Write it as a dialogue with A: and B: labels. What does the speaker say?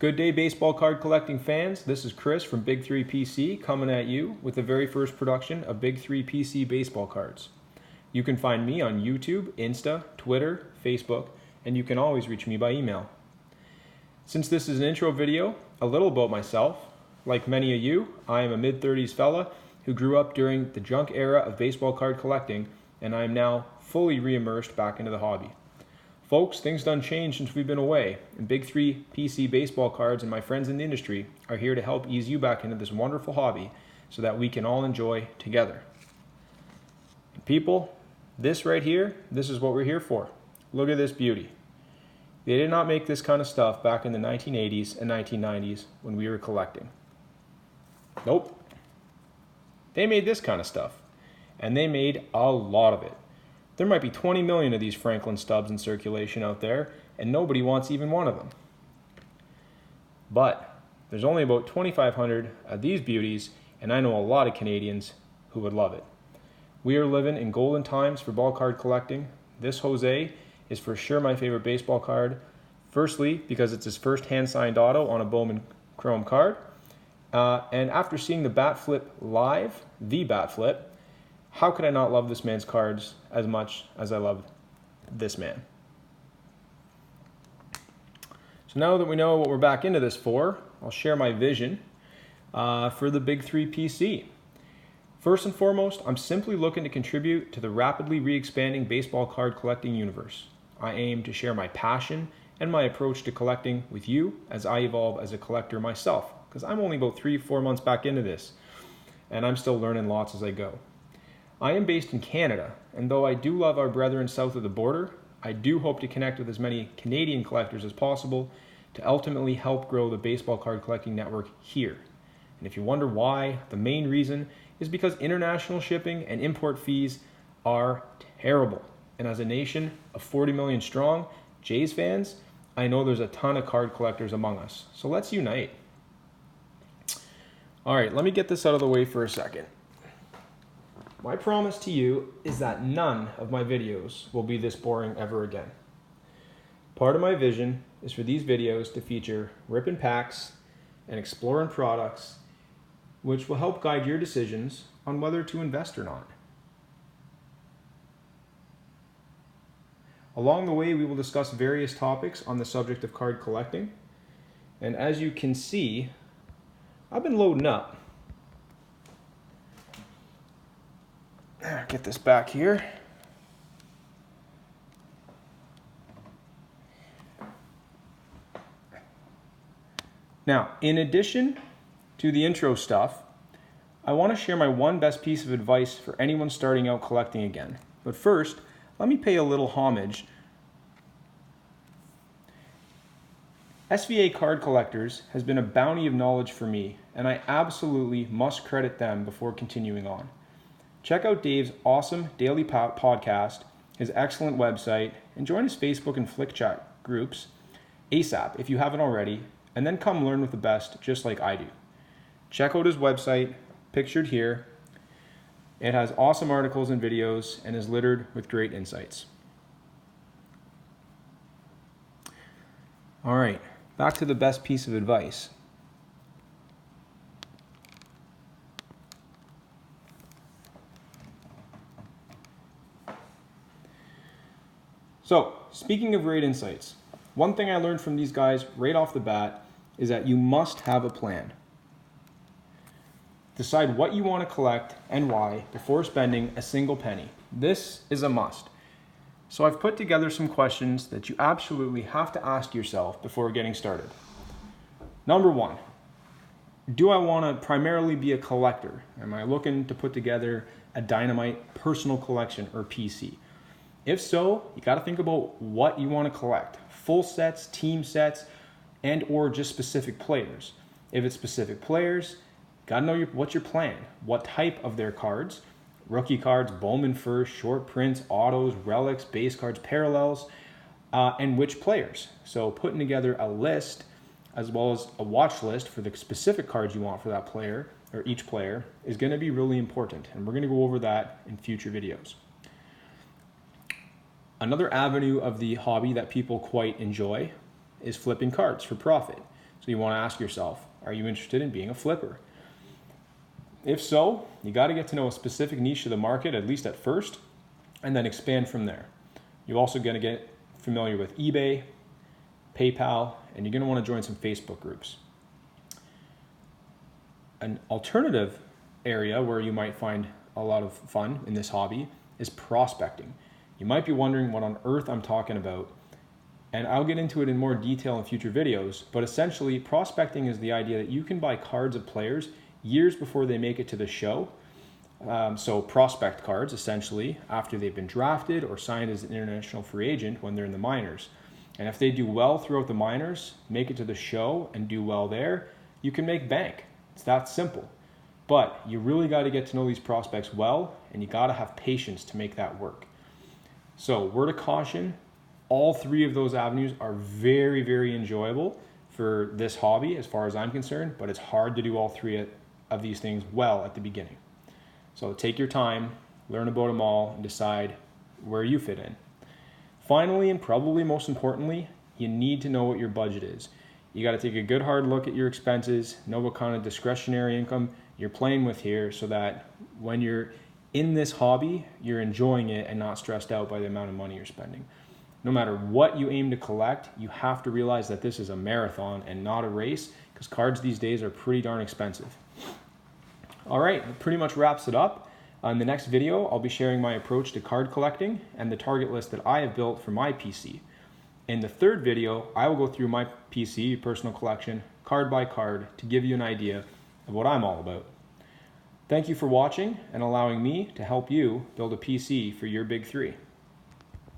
A: Good day, baseball card collecting fans. This is Chris from Big3PC coming at you with the very first production of Big3PC baseball cards. You can find me on YouTube, Insta, Twitter, Facebook, and you can always reach me by email. Since this is an intro video, a little about myself. Like many of you, I am a mid-30s fella who grew up during the junk era of baseball card collecting, and I am now fully re-immersed back into the hobby. Folks, things done changed since we've been away, and Big3PC baseball cards and my friends in the industry are here to help ease you back into this wonderful hobby so that we can all enjoy together. People, this right here, this is what we're here for. Look at this beauty. They did not make this kind of stuff back in the 1980s and 1990s when we were collecting. Nope. They made this kind of stuff, and they made a lot of it. There might be 20 million of these Franklin stubs in circulation out there, and nobody wants even one of them. But there's only about 2,500 of these beauties, and I know a lot of Canadians who would love it. We are living in golden times for ball card collecting. This Jose is for sure my favorite baseball card. Firstly, because it's his first hand-signed auto on a Bowman Chrome card. And after seeing the bat flip live, the bat flip, how could I not love this man's cards as much as I love this man? So now that we know what we're back into this for, I'll share my vision for the Big3PC. First and foremost, I'm simply looking to contribute to the rapidly re-expanding baseball card collecting universe. I aim to share my passion and my approach to collecting with you as I evolve as a collector myself, because I'm only about 3-4 months back into this, and I'm still learning lots as I go. I am based in Canada, and though I do love our brethren south of the border, I do hope to connect with as many Canadian collectors as possible to ultimately help grow the baseball card collecting network here. And if you wonder why, the main reason is because international shipping and import fees are terrible. And as a nation of 40 million strong, Jays fans, I know there's a ton of card collectors among us. So let's unite. All right, let me get this out of the way for a second. My promise to you is that none of my videos will be this boring ever again. Part of my vision is for these videos to feature ripping packs and exploring products, which will help guide your decisions on whether to invest or not. Along the way, we will discuss various topics on the subject of card collecting. And as you can see, I've been loading up. Get this back here. Now, in addition to the intro stuff, I want to share my one best piece of advice for anyone starting out collecting again. But first, let me pay a little homage. SVA Card Collectors has been a bounty of knowledge for me, and I absolutely must credit them before continuing on. Check out Dave's awesome daily podcast, his excellent website, and join his Facebook and Flick chat groups ASAP if you haven't already, and then come learn with the best just like I do. Check out his website, pictured here. It has awesome articles and videos and is littered with great insights. All right, back to the best piece of advice. So, speaking of great insights, one thing I learned from these guys right off the bat is that you must have a plan. Decide what you want to collect and why before spending a single penny. This is a must. So I've put together some questions that you absolutely have to ask yourself before getting started. Number one, do I want to primarily be a collector? Am I looking to put together a dynamite personal collection or PC? If so, you got to think about what you want to collect. Full sets, team sets, and or just specific players. If it's specific players, got to know what's your plan. What type of their cards? Rookie cards, Bowman first, short prints, autos, relics, base cards, parallels, and which players. So putting together a list as well as a watch list for the specific cards you want for that player or each player is going to be really important. And we're going to go over that in future videos. Another avenue of the hobby that people quite enjoy is flipping cards for profit. So you want to ask yourself, are you interested in being a flipper? If so, you got to get to know a specific niche of the market, at least at first, and then expand from there. You're also going to get familiar with eBay, PayPal, and you're going to want to join some Facebook groups. An alternative area where you might find a lot of fun in this hobby is prospecting. You might be wondering what on earth I'm talking about, and I'll get into it in more detail in future videos, but essentially prospecting is the idea that you can buy cards of players years before they make it to the show. So prospect cards, essentially, after they've been drafted or signed as an international free agent when they're in the minors. And if they do well throughout the minors, make it to the show and do well there, you can make bank. It's that simple. But you really got to get to know these prospects well, and you got to have patience to make that work. So word of caution, all three of those avenues are very, very enjoyable for this hobby as far as I'm concerned, but it's hard to do all three of these things well at the beginning. So take your time, learn about them all, and decide where you fit in. Finally, and probably most importantly, you need to know what your budget is. You got to take a good hard look at your expenses, know what kind of discretionary income you're playing with here so that when you're in this hobby, you're enjoying it and not stressed out by the amount of money you're spending. No matter what you aim to collect, you have to realize that this is a marathon and not a race, because cards these days are pretty darn expensive. All right, that pretty much wraps it up. In the next video, I'll be sharing my approach to card collecting and the target list that I have built for my PC. In the third video, I will go through my PC personal collection card by card to give you an idea of what I'm all about. Thank you for watching and allowing me to help you build a PC for your big three.